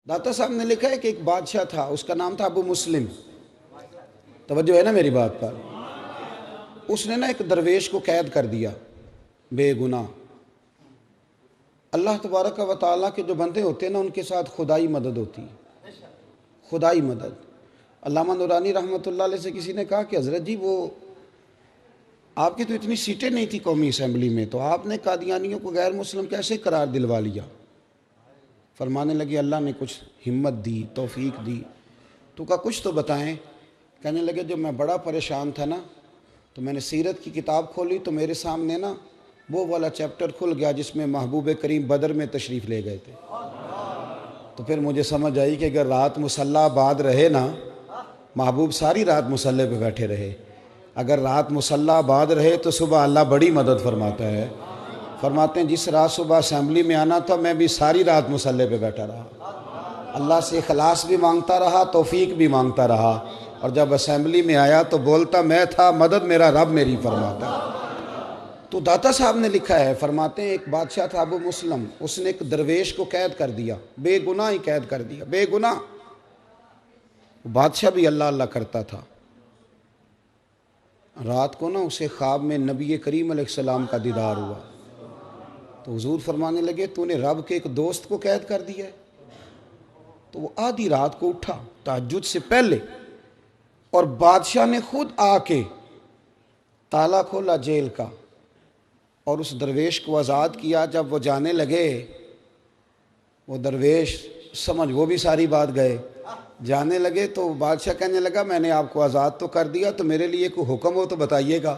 दाता साहब ने लिखा है कि एक बादशाह था, उसका नाम था अबू मुस्लिम। तवज्जो है ना मेरी बात पर। उसने ना एक दरवेश को कैद कर दिया बेगुनाह। अल्लाह तबारक व तआला के जो बंदे होते हैं ना, उनके साथ खुदाई मदद होती है, खुदाई मदद। अल्लामा नूरानी रहमतुल्लाह अलैह से किसी ने कहा कि हज़रत जी, वो आपकी तो इतनी सीटें नहीं थी कौमी असम्बली में, तो आपने कादियानियों को गैर मुस्लिम कैसे करार दिलवा लिया? फरमाने लगे अल्लाह ने कुछ हिम्मत दी, तौफीक दी। तो कहा कुछ तो बताएं। कहने लगे जब मैं बड़ा परेशान था ना, तो मैंने सीरत की किताब खोली तो मेरे सामने ना वो वाला चैप्टर खुल गया जिसमें महबूब करीम बदर में तशरीफ़ ले गए थे। तो फिर मुझे समझ आई कि अगर रात मुसल्ला आबाद रहे ना, महबूब सारी रात मुसल्ले पे बैठे रहे, अगर रात मुसल्ला आबाद रहे तो सुबह अल्लाह बड़ी मदद फरमाता है। फरमाते हैं जिस रात सुबह असेंबली में आना था, मैं भी सारी रात मुसल्ले पे बैठा रहा, अल्लाह से इखलास भी मांगता रहा, तौफीक भी मांगता रहा, और जब असेंबली में आया तो बोलता मैं था, मदद मेरा रब मेरी फरमाता। तो दाता साहब ने लिखा है, फरमाते हैं एक बादशाह था अबू मुस्लिम, उसने एक दरवेश को कैद कर दिया, बेगुनाह ही कैद कर दिया, बेगुनाह। बादशाह भी अल्लाह अल्लाह करता था। रात को ना उसे ख्वाब में नबी करीम अलैहिस्सलाम का दीदार हुआ। तो हुजूर फरमाने लगे तूने रब के एक दोस्त को कैद कर दिया है। तो वो आधी रात को उठा तहज्जुद से पहले, और बादशाह ने खुद आके ताला खोला जेल का और उस दरवेश को आज़ाद किया। जब वो जाने लगे, वो दरवेश समझ वो भी सारी बात गए, जाने लगे तो बादशाह कहने लगा मैंने आपको आज़ाद तो कर दिया, तो मेरे लिए कोई हुक्म हो तो बताइएगा।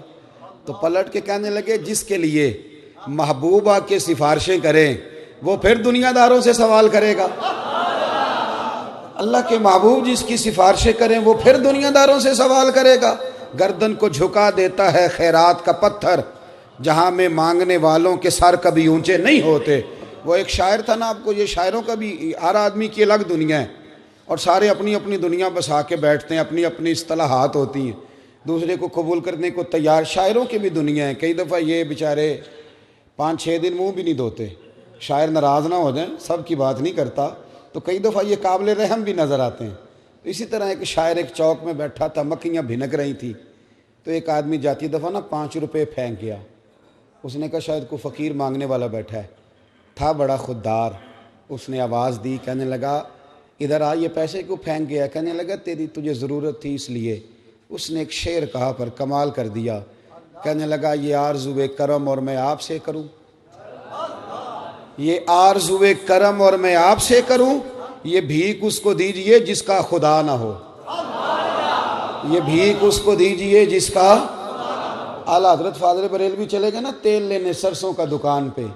तो पलट के कहने लगे जिसके लिए महबूब आके सिफारिशें करें वो फिर दुनियादारों से सवाल करेगा। अल्लाह के महबूब जिसकी सिफारिशें करें वो फिर दुनियादारों से सवाल करेगा। गर्दन को झुका देता है खैरात का पत्थर, जहां में मांगने वालों के सर कभी ऊंचे नहीं होते। वो एक शायर था ना, आपको ये शायरों का भी, हर आदमी की अलग दुनिया है और सारे अपनी अपनी दुनिया बसा के बैठते हैं, अपनी अपनी इस्तिलाहात होती हैं, दूसरे को कबूल करने को तैयार। शायरों की भी दुनिया है। कई दफ़ा ये बेचारे 5-6 दिन मुंह भी नहीं धोते, शायर नाराज़ ना हो जाए, सब की बात नहीं करता, तो कई दफ़ा ये काबिल रहम भी नज़र आते हैं। इसी तरह एक शायर एक चौक में बैठा था, मक्खियाँ भिनक रही थी, तो एक आदमी जाती दफ़ा ना 5 रुपये फेंक गया। उसने कहा शायद कोई फ़कीर मांगने वाला बैठा है, था बड़ा खुददार। उसने आवाज़ दी, कहने लगा इधर आ, ये पैसे क्यों फेंक गया? कहने लगा तेरी तुझे ज़रूरत थी इसलिए। उसने एक शेर कहा पर कमाल कर दिया, कहने लगा ये आरज़ुए करम और मैं आपसे करूं, ये आरज़ुए करम और मैं आपसे करूं, ये भीख उसको दीजिए जिसका खुदा ना हो, ये भीख उसको दीजिए जिसका। आला हजरत फादर बरेलवी चले गए ना तेल लेने सरसों का दुकान पे,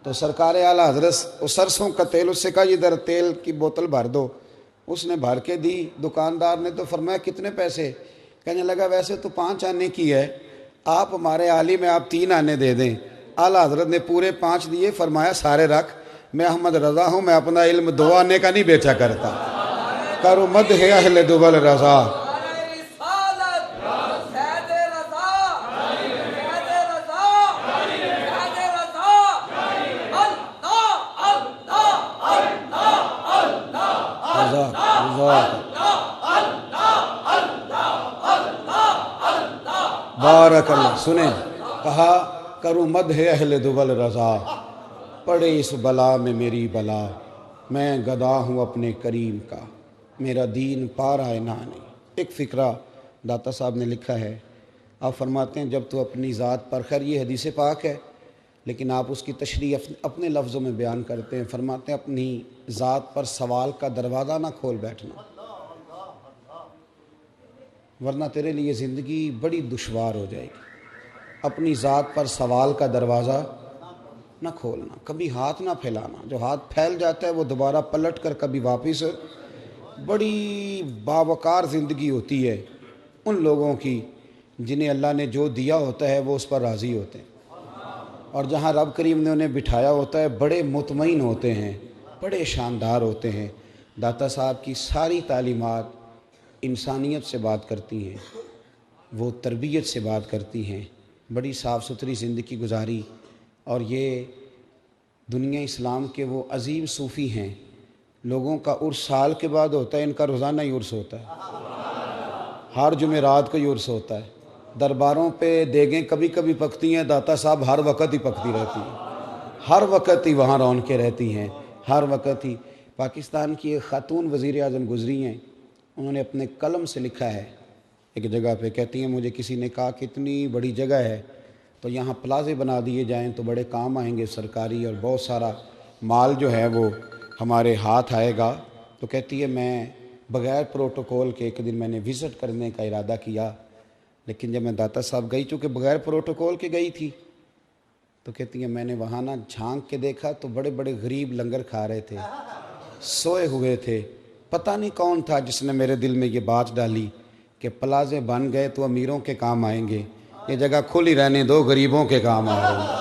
तो सरकार आला हजरत वो सरसों का तेल, उससे कहा इधर तेल की बोतल भर दो। उसने भर के दी, दुकानदार ने तो फरमाया कितने पैसे? कहने लगा वैसे तो 5 आने की है, आप हमारे आलिम में आप 3 आने दे दें। आला हजरत ने पूरे 5 दिए, फरमाया सारे रख, मैं अहमद रज़ा हूँ, मैं अपना इल्म 2 आने का नहीं बेचा करता। करो मद है अहले दुबल रज़ा। बारक अल्लाह। सुने, कहा करूँ मद है अहले दुबल रज़ा, पड़े इस बला में मेरी बला, मैं गदा हूँ अपने करीम का, मेरा दीन पारा ना नहीं। एक फ़िक्रा दाता साहब ने लिखा है, आप फरमाते हैं जब तो अपनी ज़ात पर, खैर ये हदीस पाक है लेकिन आप उसकी तशरीह अपने लफ्ज़ों में बयान करते हैं। फरमाते हैं अपनी ज़ात पर सवाल का दरवाज़ा ना खोल बैठना, वरना तेरे लिए ज़िंदगी बड़ी दुश्वार हो जाएगी। अपनी ज़ात पर सवाल का दरवाज़ा ना खोलना, कभी हाथ ना फैलाना। जो हाथ फैल जाता है वो दोबारा पलट कर कभी वापस। बड़ी बावकार ज़िंदगी होती है उन लोगों की जिन्हें अल्लाह ने जो दिया होता है वो उस पर राज़ी होते हैं, और जहाँ रब करीम ने उन्हें बिठाया होता है बड़े मुतमईन होते हैं, बड़े शानदार होते हैं। दाता साहब की सारी तालीमात इंसानियत से बात करती हैं, वो तरबियत से बात करती हैं, बड़ी साफ़ सुथरी ज़िंदगी गुजारी। और ये दुनिया इस्लाम के वो अजीम सूफ़ी हैं لوگوں کا عرس سال کے بعد ہوتا ہے، ان کا روزانہ ہی عرس ہوتا ہے، ہر جمعرات کو ہی عرس ہوتا ہے۔ درباروں پہ دیگیں کبھی کبھی پکتی ہیں، داتا صاحب ہر وقت ہی پکتی رہتی ہیں، ہر وقت ہی وہاں رونقیں رہتی ہیں، ہر وقت ہی۔ پاکستان کی ایک خاتون وزیر اعظم گزری ہیں، انہوں نے اپنے قلم سے لکھا ہے ایک جگہ پہ، کہتی ہیں مجھے کسی نے کہا کہ اتنی بڑی جگہ ہے تو یہاں پلازے بنا دیے جائیں تو بڑے کام آئیں گے سرکاری، اور بہت سارا مال جو ہے وہ ہمارے ہاتھ آئے گا۔ تو کہتی ہے میں بغیر پروٹوکول کے ایک دن میں نے وزٹ کرنے کا ارادہ کیا، لیکن جب میں داتا صاحب گئی، چونکہ بغیر پروٹوکول کے گئی تھی، تو کہتی ہیں میں نے وہاں نہ جھانک کے دیکھا تو بڑے بڑے غریب لنگر کھا رہے تھے، سوئے ہوئے تھے۔ پتہ نہیں کون تھا جس نے میرے دل میں یہ بات ڈالی کہ پلازے بن گئے تو امیروں کے کام آئیں گے، یہ جگہ کھلی رہنے دو، غریبوں کے کام آ رہے ہیں۔